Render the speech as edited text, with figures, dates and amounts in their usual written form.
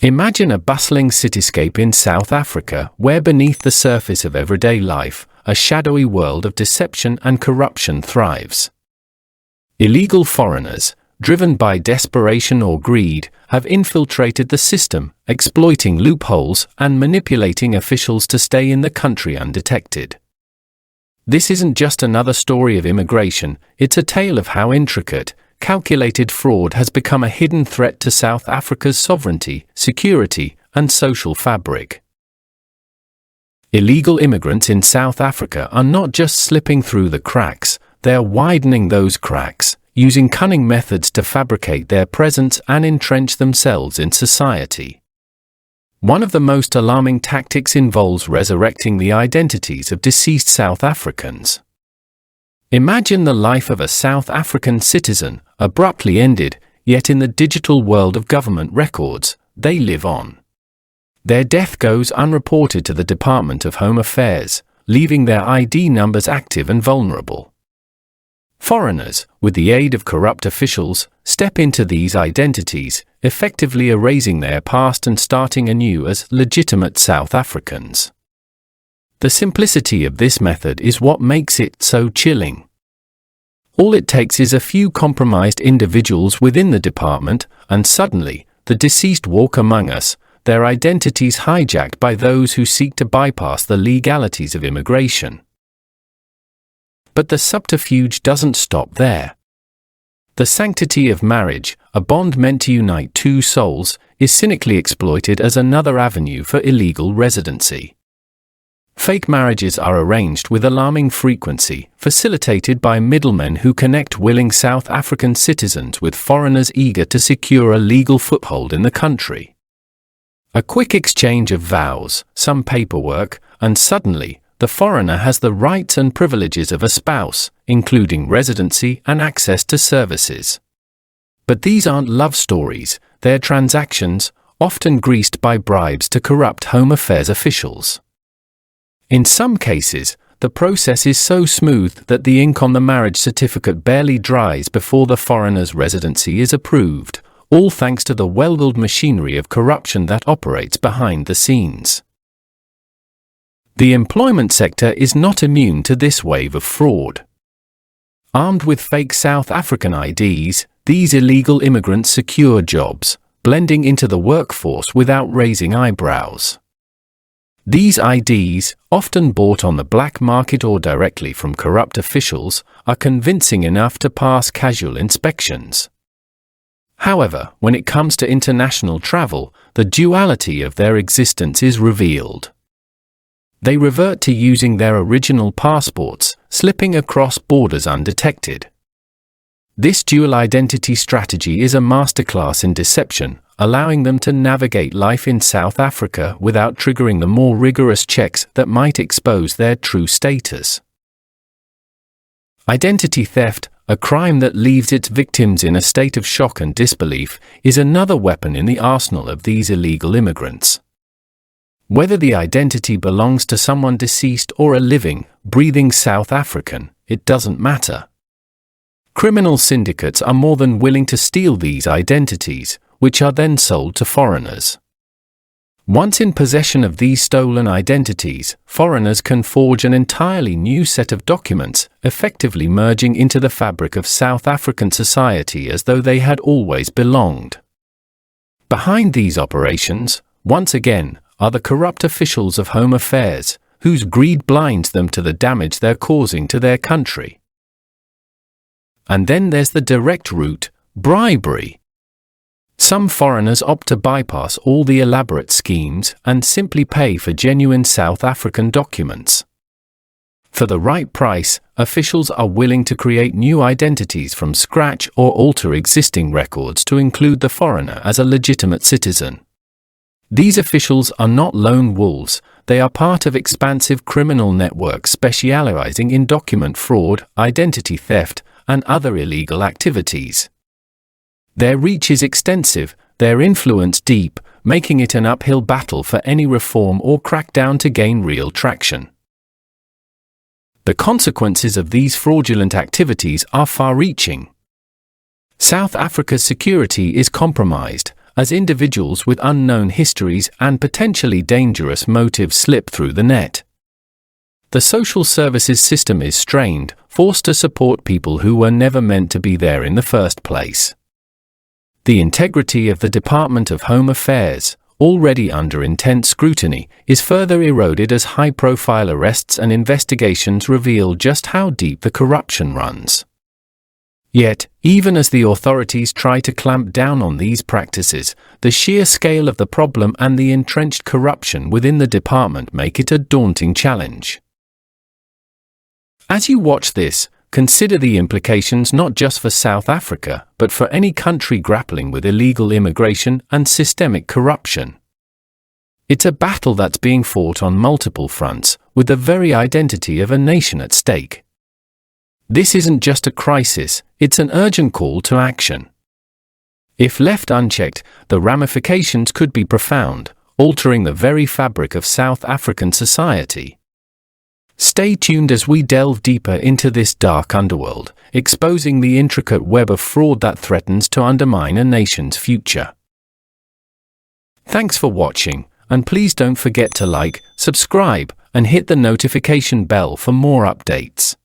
Imagine a bustling cityscape in South Africa where beneath the surface of everyday life, a shadowy world of deception and corruption thrives. Illegal foreigners, driven by desperation or greed, have infiltrated the system, exploiting loopholes and manipulating officials to stay in the country undetected. This isn't just another story of immigration, it's a tale of how intricate, calculated fraud has become a hidden threat to South Africa's sovereignty, security, and social fabric. Illegal immigrants in South Africa are not just slipping through the cracks, they are widening those cracks, using cunning methods to fabricate their presence and entrench themselves in society. One of the most alarming tactics involves resurrecting the identities of deceased South Africans. Imagine the life of a South African citizen, abruptly ended, yet in the digital world of government records, they live on. Their death goes unreported to the Department of Home Affairs, leaving their ID numbers active and vulnerable. Foreigners, with the aid of corrupt officials, step into these identities, effectively erasing their past and starting anew as legitimate South Africans. The simplicity of this method is what makes it so chilling. All it takes is a few compromised individuals within the department, and suddenly, the deceased walk among us, their identities hijacked by those who seek to bypass the legalities of immigration. But the subterfuge doesn't stop there. The sanctity of marriage, a bond meant to unite two souls, is cynically exploited as another avenue for illegal residency. Fake marriages are arranged with alarming frequency, facilitated by middlemen who connect willing South African citizens with foreigners eager to secure a legal foothold in the country. A quick exchange of vows, some paperwork, and suddenly, the foreigner has the rights and privileges of a spouse, including residency and access to services. But these aren't love stories, they're transactions, often greased by bribes to corrupt Home Affairs officials. In some cases, the process is so smooth that the ink on the marriage certificate barely dries before the foreigner's residency is approved, all thanks to the well-oiled machinery of corruption that operates behind the scenes. The employment sector is not immune to this wave of fraud. Armed with fake South African IDs, these illegal immigrants secure jobs, blending into the workforce without raising eyebrows. These IDs, often bought on the black market or directly from corrupt officials, are convincing enough to pass casual inspections. However, when it comes to international travel, the duality of their existence is revealed. They revert to using their original passports, slipping across borders undetected. This dual identity strategy is a masterclass in deception, allowing them to navigate life in South Africa without triggering the more rigorous checks that might expose their true status. Identity theft, a crime that leaves its victims in a state of shock and disbelief, is another weapon in the arsenal of these illegal immigrants. Whether the identity belongs to someone deceased or a living, breathing South African, it doesn't matter. Criminal syndicates are more than willing to steal these identities, which are then sold to foreigners. Once in possession of these stolen identities, foreigners can forge an entirely new set of documents, effectively merging into the fabric of South African society as though they had always belonged. Behind these operations, once again, are the corrupt officials of Home Affairs, whose greed blinds them to the damage they're causing to their country. And then there's the direct route, bribery. Some foreigners opt to bypass all the elaborate schemes and simply pay for genuine South African documents. For the right price, officials are willing to create new identities from scratch or alter existing records to include the foreigner as a legitimate citizen. These officials are not lone wolves, they are part of expansive criminal networks specializing in document fraud, identity theft, and other illegal activities. Their reach is extensive, their influence deep, making it an uphill battle for any reform or crackdown to gain real traction. The consequences of these fraudulent activities are far-reaching. South Africa's security is compromised, as individuals with unknown histories and potentially dangerous motives slip through the net. The social services system is strained, forced to support people who were never meant to be there in the first place. The integrity of the Department of Home Affairs, already under intense scrutiny, is further eroded as high-profile arrests and investigations reveal just how deep the corruption runs. Yet, even as the authorities try to clamp down on these practices, the sheer scale of the problem and the entrenched corruption within the department make it a daunting challenge. As you watch this, consider the implications not just for South Africa, but for any country grappling with illegal immigration and systemic corruption. It's a battle that's being fought on multiple fronts, with the very identity of a nation at stake. This isn't just a crisis, it's an urgent call to action. If left unchecked, the ramifications could be profound, altering the very fabric of South African society. Stay tuned as we delve deeper into this dark underworld, exposing the intricate web of fraud that threatens to undermine a nation's future. Thanks for watching, and please don't forget to like, subscribe, and hit the notification bell for more updates.